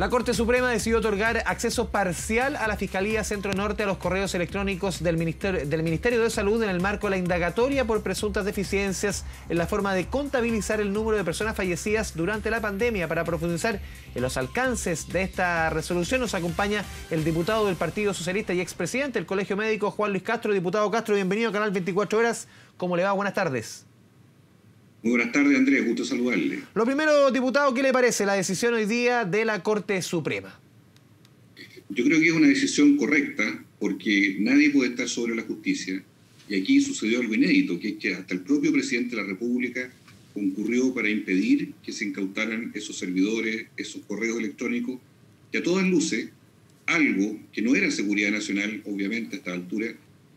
La Corte Suprema decidió otorgar acceso parcial a la Fiscalía Centro Norte a los correos electrónicos del Ministerio de Salud en el marco de la indagatoria por presuntas deficiencias en la forma de contabilizar el número de personas fallecidas durante la pandemia. Para profundizar en los alcances de esta resolución nos acompaña el diputado del Partido Socialista y expresidente del Colegio Médico, Juan Luis Castro. Diputado Castro, bienvenido a Canal 24 Horas. ¿Cómo le va? Buenas tardes. Muy buenas tardes, Andrés. Gusto saludarle. Lo primero, diputado, ¿qué le parece la decisión hoy día de la Corte Suprema? Yo creo que es una decisión correcta porque nadie puede estar sobre la justicia. Y aquí sucedió algo inédito, que es que hasta el propio presidente de la República concurrió para impedir que se incautaran esos servidores, esos correos electrónicos, que a todas luces, algo que no era seguridad nacional, obviamente a esta altura,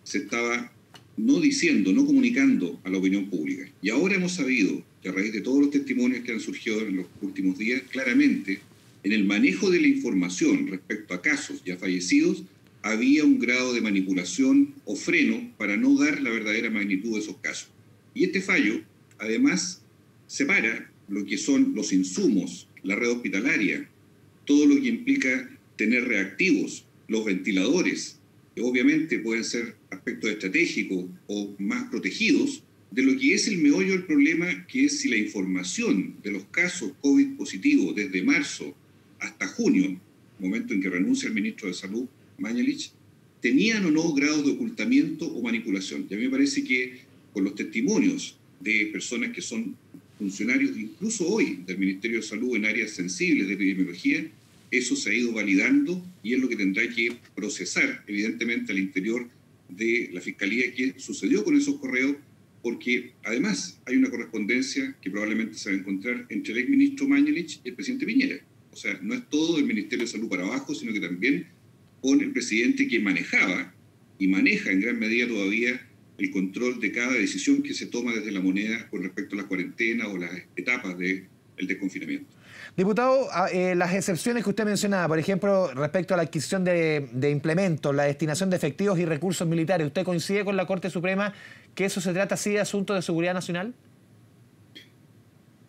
se estaba no diciendo, no comunicando a la opinión pública. Y ahora hemos sabido que a raíz de todos los testimonios que han surgido en los últimos días, claramente en el manejo de la información respecto a casos ya fallecidos, había un grado de manipulación o freno para no dar la verdadera magnitud de esos casos. Y este fallo, además, separa lo que son los insumos, la red hospitalaria, todo lo que implica tener reactivos, los ventiladores, que obviamente pueden ser aspectos estratégicos o más protegidos, de lo que es el meollo del problema, que es si la información de los casos COVID positivos desde marzo hasta junio, momento en que renuncia el ministro de Salud, Mañalich, tenían o no grados de ocultamiento o manipulación. Y a mí me parece que con los testimonios de personas que son funcionarios, incluso hoy, del Ministerio de Salud en áreas sensibles de epidemiología, eso se ha ido validando y es lo que tendrá que procesar, evidentemente, al interior de la Fiscalía qué sucedió con esos correos, porque además hay una correspondencia que probablemente se va a encontrar entre el exministro Mañalich y el presidente Piñera. O sea, no es todo el Ministerio de Salud para abajo, sino que también con el presidente que manejaba y maneja en gran medida todavía el control de cada decisión que se toma desde la moneda con respecto a la cuarentena o las etapas del desconfinamiento. Diputado, las excepciones que usted mencionaba, por ejemplo, respecto a la adquisición de implementos, la destinación de efectivos y recursos militares, ¿usted coincide con la Corte Suprema que eso se trata así de asuntos de seguridad nacional?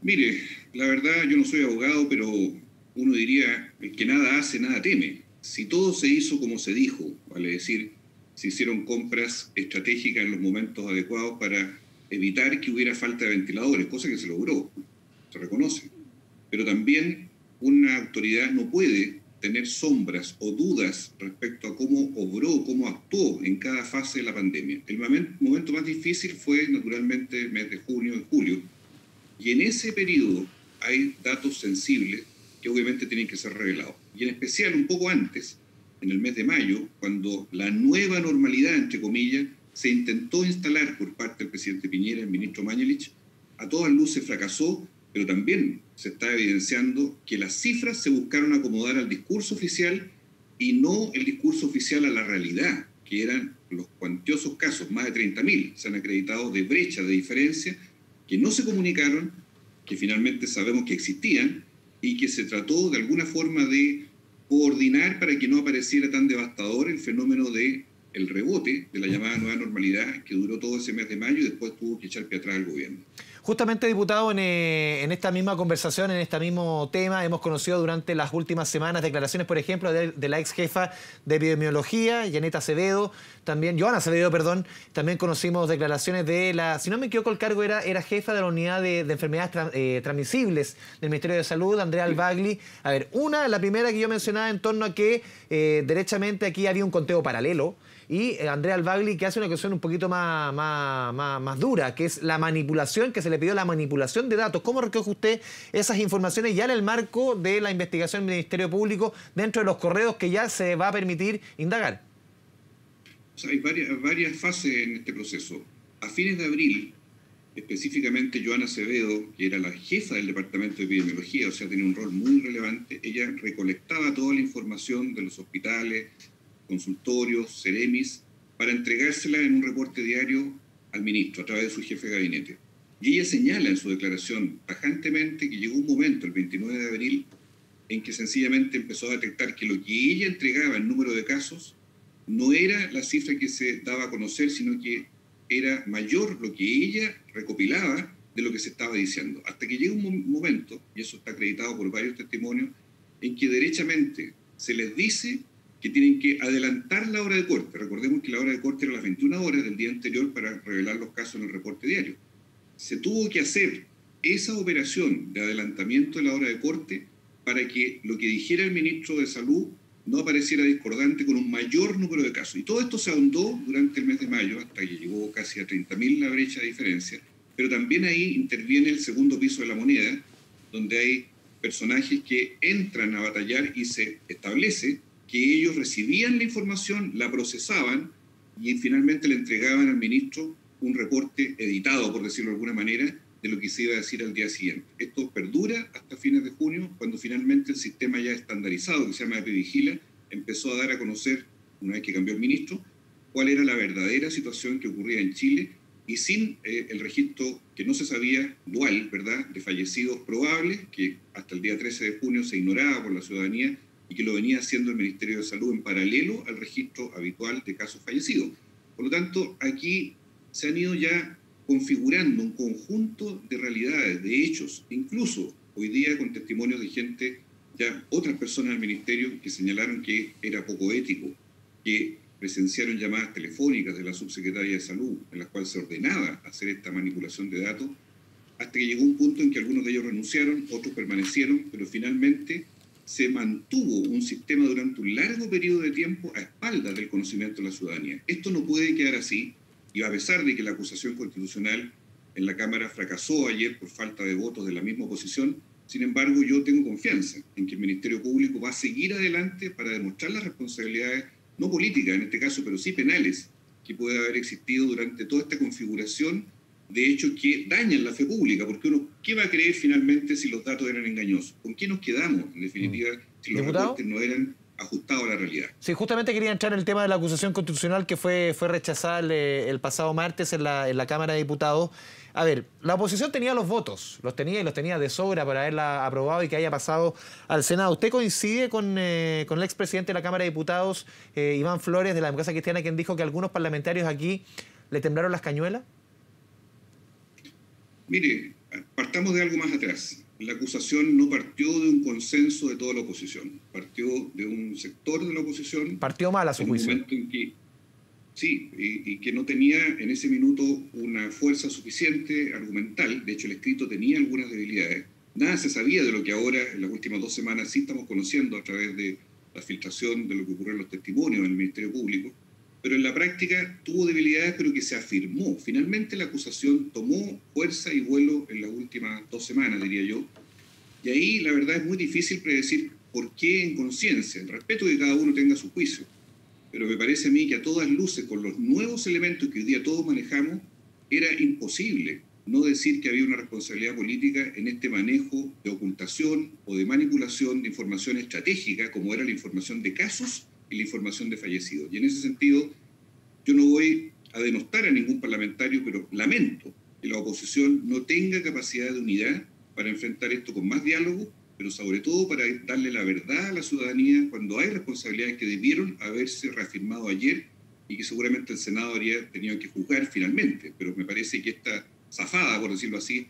Mire, la verdad yo no soy abogado, pero uno diría, el que nada hace, nada teme. Si todo se hizo como se dijo, vale decir, se hicieron compras estratégicas en los momentos adecuados para evitar que hubiera falta de ventiladores, cosa que se logró, se reconoce. Pero también una autoridad no puede tener sombras o dudas respecto a cómo obró, cómo actuó en cada fase de la pandemia. El momento más difícil fue, naturalmente, el mes de junio y julio, y en ese periodo hay datos sensibles que obviamente tienen que ser revelados. Y en especial, un poco antes, en el mes de mayo, cuando la nueva normalidad, entre comillas, se intentó instalar por parte del presidente Piñera, el ministro Mañalich, a todas luces fracasó, pero también se está evidenciando que las cifras se buscaron acomodar al discurso oficial y no el discurso oficial a la realidad, que eran los cuantiosos casos, más de 30.000 se han acreditado de brecha, de diferencia, que no se comunicaron, que finalmente sabemos que existían y que se trató de alguna forma de coordinar para que no apareciera tan devastador el fenómeno de el rebote de la llamada nueva normalidad que duró todo ese mes de mayo y después tuvo que echar pie atrás al gobierno. Justamente, diputado, en esta misma conversación, en este mismo tema, hemos conocido durante las últimas semanas declaraciones, por ejemplo, de la ex jefa de epidemiología, Joana Acevedo, perdón. También conocimos declaraciones de la, si no me equivoco, el cargo era jefa de la unidad de enfermedades transmisibles del Ministerio de Salud, Andrea Albagli. A ver, la primera que yo mencionaba en torno a que derechamente aquí había un conteo paralelo, y Andrea Albagli, que hace una cuestión un poquito más dura, que es la manipulación, que se le pidió la manipulación de datos. ¿Cómo recoge usted esas informaciones ya en el marco de la investigación del Ministerio Público dentro de los correos que ya se va a permitir indagar? O sea, hay varias fases en este proceso. A fines de abril, específicamente Joana Acevedo, que era la jefa del Departamento de Epidemiología, o sea, tenía un rol muy relevante, ella recolectaba toda la información de los hospitales, consultorios, Ceremis, para entregársela en un reporte diario al ministro a través de su jefe de gabinete. Y ella señala en su declaración tajantemente que llegó un momento, el 29 de abril, en que sencillamente empezó a detectar que lo que ella entregaba en número de casos no era la cifra que se daba a conocer, sino que era mayor lo que ella recopilaba de lo que se estaba diciendo. Hasta que llega un momento, y eso está acreditado por varios testimonios, en que derechamente se les dice que tienen que adelantar la hora de corte. Recordemos que la hora de corte era las 21 horas del día anterior para revelar los casos en el reporte diario. Se tuvo que hacer esa operación de adelantamiento de la hora de corte para que lo que dijera el ministro de Salud no apareciera discordante con un mayor número de casos. Y todo esto se ahondó durante el mes de mayo, hasta que llegó casi a 30.000 la brecha de diferencia. Pero también ahí interviene el segundo piso de la moneda, donde hay personajes que entran a batallar y se establece que ellos recibían la información, la procesaban y finalmente le entregaban al ministro un reporte editado, por decirlo de alguna manera, de lo que se iba a decir al día siguiente. Esto perdura hasta fines de junio, cuando finalmente el sistema ya estandarizado, que se llama EPVigila, empezó a dar a conocer, una vez que cambió el ministro, cuál era la verdadera situación que ocurría en Chile, y sin el registro que no se sabía, dual, ¿verdad?, de fallecidos probables, que hasta el día 13 de junio se ignoraba por la ciudadanía y que lo venía haciendo el Ministerio de Salud en paralelo al registro habitual de casos fallecidos. Por lo tanto, aquí se han ido ya configurando un conjunto de realidades, de hechos, incluso hoy día con testimonios de gente, ya otras personas del Ministerio que señalaron que era poco ético, que presenciaron llamadas telefónicas de la subsecretaria de Salud en las cuales se ordenaba hacer esta manipulación de datos, hasta que llegó un punto en que algunos de ellos renunciaron, otros permanecieron, pero finalmente se mantuvo un sistema durante un largo periodo de tiempo a espaldas del conocimiento de la ciudadanía. Esto no puede quedar así, y a pesar de que la acusación constitucional en la Cámara fracasó ayer por falta de votos de la misma oposición, sin embargo yo tengo confianza en que el Ministerio Público va a seguir adelante para demostrar las responsabilidades, no políticas en este caso, pero sí penales, que puede haber existido durante toda esta configuración de hechos que dañan la fe pública, porque uno, ¿qué va a creer finalmente si los datos eran engañosos? ¿Con qué nos quedamos, en definitiva, si los reportes no eran ajustados a la realidad? Sí, justamente quería entrar en el tema de la acusación constitucional que fue rechazada el pasado martes en la Cámara de Diputados. A ver, la oposición tenía los votos, los tenía de sobra para haberla aprobado y que haya pasado al Senado. ¿Usted coincide con el expresidente de la Cámara de Diputados, Iván Flores, de la Democracia Cristiana, quien dijo que algunos parlamentarios aquí le temblaron las cañuelas? Mire, partamos de algo más atrás. La acusación no partió de un consenso de toda la oposición, partió de un sector de la oposición. Partió mal a su juicio. En un momento en que, sí, y que no tenía en ese minuto una fuerza suficiente argumental. De hecho, el escrito tenía algunas debilidades. Nada se sabía de lo que ahora, en las últimas 2 semanas, sí estamos conociendo a través de la filtración de lo que ocurrió en los testimonios del Ministerio Público. Pero en la práctica tuvo debilidades, pero que se afirmó. Finalmente la acusación tomó fuerza y vuelo en las últimas 2 semanas, diría yo. Y ahí la verdad es muy difícil predecir por qué en conciencia, el respeto de que cada uno tenga su juicio. Pero me parece a mí que a todas luces, con los nuevos elementos que hoy día todos manejamos, era imposible no decir que había una responsabilidad política en este manejo de ocultación o de manipulación de información estratégica, como era la información de casos y la información de fallecidos. Y en ese sentido, yo no voy a denostar a ningún parlamentario, pero lamento que la oposición no tenga capacidad de unidad para enfrentar esto con más diálogo, pero sobre todo para darle la verdad a la ciudadanía cuando hay responsabilidades que debieron haberse reafirmado ayer y que seguramente el Senado habría tenido que juzgar finalmente. Pero me parece que esta zafada, por decirlo así,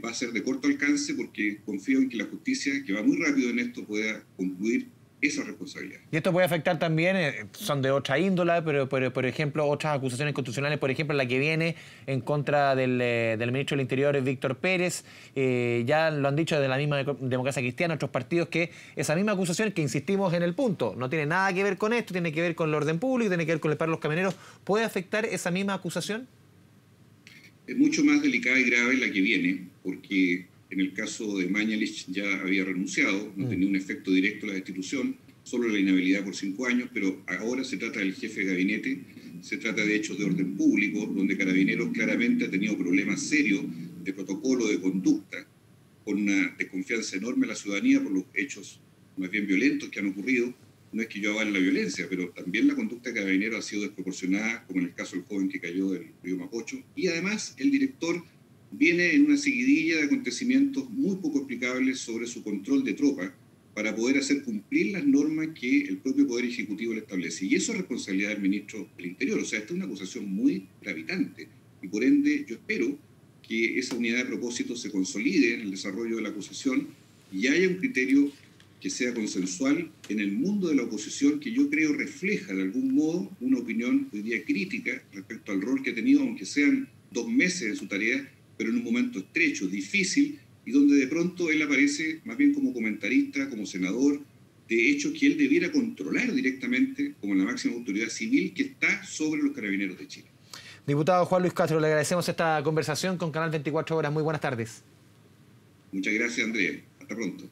va a ser de corto alcance, porque confío en que la justicia, que va muy rápido en esto, pueda concluir esa responsabilidad. Y esto puede afectar también, son de otra índole, pero por ejemplo, otras acusaciones constitucionales, por ejemplo, la que viene en contra del ministro del Interior, Víctor Pérez. Ya lo han dicho de la misma Democracia Cristiana, otros partidos, que esa misma acusación, que insistimos en el punto, no tiene nada que ver con esto, tiene que ver con el orden público, tiene que ver con el paro de los camioneros. ¿Puede afectar esa misma acusación? Es mucho más delicada y grave la que viene, porque en el caso de Mañalich ya había renunciado, no tenía un efecto directo la destitución, solo la inhabilidad por 5 años, pero ahora se trata del jefe de gabinete, se trata de hechos de orden público, donde Carabineros claramente ha tenido problemas serios de protocolo, de conducta, con una desconfianza enorme a la ciudadanía por los hechos más bien violentos que han ocurrido. No es que yo avale la violencia, pero también la conducta de Carabineros ha sido desproporcionada, como en el caso del joven que cayó del río Mapocho, y además el director viene en una seguidilla de acontecimientos muy poco explicables sobre su control de tropas para poder hacer cumplir las normas que el propio Poder Ejecutivo le establece. Y eso es responsabilidad del ministro del Interior. O sea, esta es una acusación muy gravitante. Y por ende, yo espero que esa unidad de propósito se consolide en el desarrollo de la acusación y haya un criterio que sea consensual en el mundo de la oposición, que yo creo refleja de algún modo una opinión hoy día crítica respecto al rol que ha tenido, aunque sean 2 meses en su tarea, pero en un momento estrecho, difícil, y donde de pronto él aparece más bien como comentarista, como senador, de hechos que él debiera controlar directamente como la máxima autoridad civil que está sobre los Carabineros de Chile. Diputado Juan Luis Castro, le agradecemos esta conversación con Canal 24 Horas. Muy buenas tardes. Muchas gracias, Andrea. Hasta pronto.